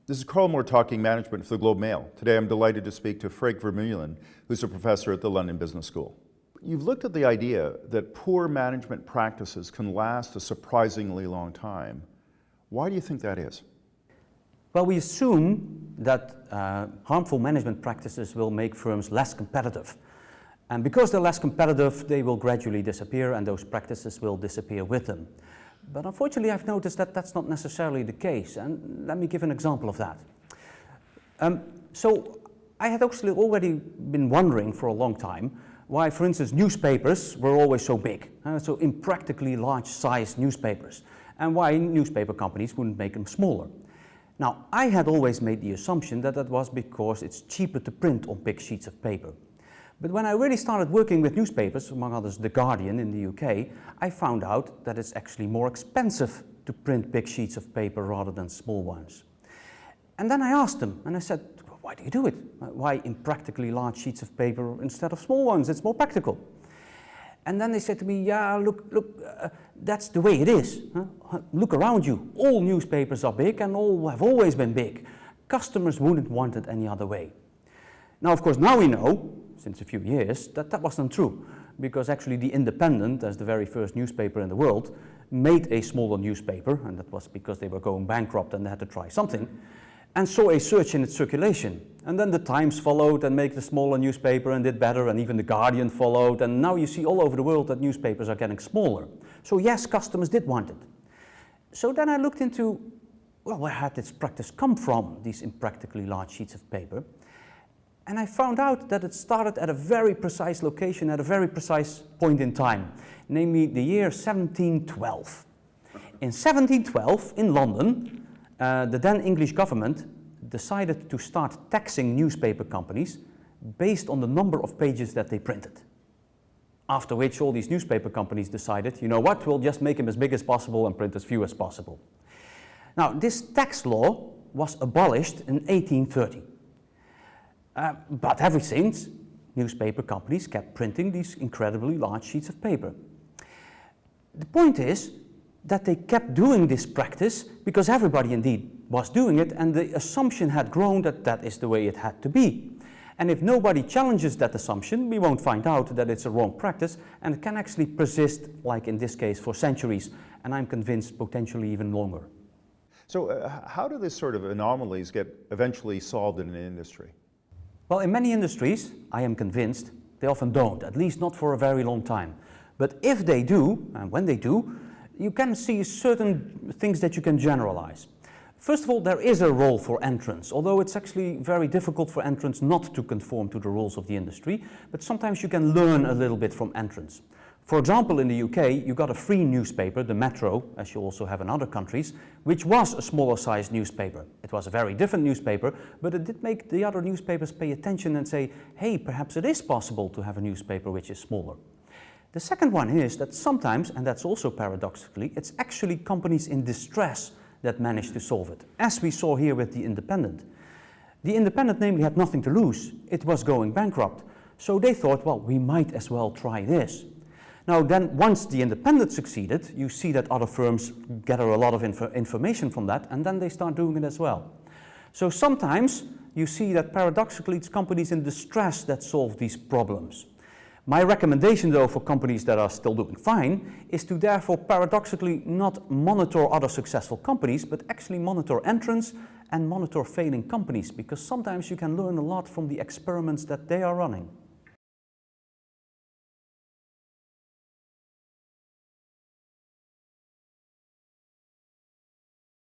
This is Karl talking management for the Globe Mail. Today I'm delighted to speak to Freek Vermeulen, who's a professor at the London Business School. You've looked at the idea that poor management practices can last a surprisingly long time. Why do you think that is? Well, we assume that harmful management practices will make firms less competitive. And because they're less competitive, they will gradually disappear and those practices will disappear with them. But unfortunately, I've noticed that that's not necessarily the case, and let me give an example of that. So I had actually already been wondering for a long time why, for instance, newspapers were always so big, so impractically large-sized newspapers, and why newspaper companies wouldn't make them smaller. Now, I had always made the assumption that that was because it's cheaper to print on big sheets of paper. But when I really started working with newspapers, among others The Guardian in the UK, I found out that it's actually more expensive to print big sheets of paper rather than small ones. And then I asked them, and I said, why do you do it? Why impractically large sheets of paper instead of small ones? It's more practical. And then they said to me, yeah, look, that's the way it is. Huh? Look around you. All newspapers are big and all have always been big. Customers wouldn't want it any other way. Now, of course, now we know, since a few years, that that wasn't true, because actually The Independent, as the very first newspaper in the world, made a smaller newspaper, and that was because they were going bankrupt and they had to try something, and saw a surge in its circulation. And then the Times followed and made the smaller newspaper and did better, and even The Guardian followed, and now you see all over the world that newspapers are getting smaller. So yes, customers did want it. So then I looked into, well, where had this practice come from, these impractically large sheets of paper? And I found out that it started at a very precise location, at a very precise point in time, namely the year 1712. In 1712, in London, the then English government decided to start taxing newspaper companies based on the number of pages that they printed. After which all these newspaper companies decided, you know what, we'll just make them as big as possible and print as few as possible. Now, this tax law was abolished in 1830. But ever since, newspaper companies kept printing these incredibly large sheets of paper. The point is that they kept doing this practice because everybody indeed was doing it, and the assumption had grown that that is the way it had to be. And if nobody challenges that assumption, we won't find out that it's a wrong practice, and it can actually persist, like in this case, for centuries, and I'm convinced potentially even longer. So how do this sort of anomalies get eventually solved in an industry? Well, in many industries, I am convinced, they often don't, at least not for a very long time. But if they do, and when they do, you can see certain things that you can generalize. First of all, there is a role for entrants, although it's actually very difficult for entrants not to conform to the rules of the industry, but sometimes you can learn a little bit from entrants. For example, in the UK, you got a free newspaper, the Metro, as you also have in other countries, which was a smaller sized newspaper. It was a very different newspaper, but it did make the other newspapers pay attention and say, hey, perhaps it is possible to have a newspaper which is smaller. The second one is that sometimes, and that's also paradoxically, it's actually companies in distress that manage to solve it, as we saw here with The Independent. The Independent namely had nothing to lose. It was going bankrupt. So they thought, well, we might as well try this. Now then, once The Independent succeeded, you see that other firms gather a lot of information from that, and then they start doing it as well. So sometimes you see that paradoxically it's companies in distress that solve these problems. My recommendation though for companies that are still doing fine is to therefore paradoxically not monitor other successful companies, but actually monitor entrants and monitor failing companies, because sometimes you can learn a lot from the experiments that they are running.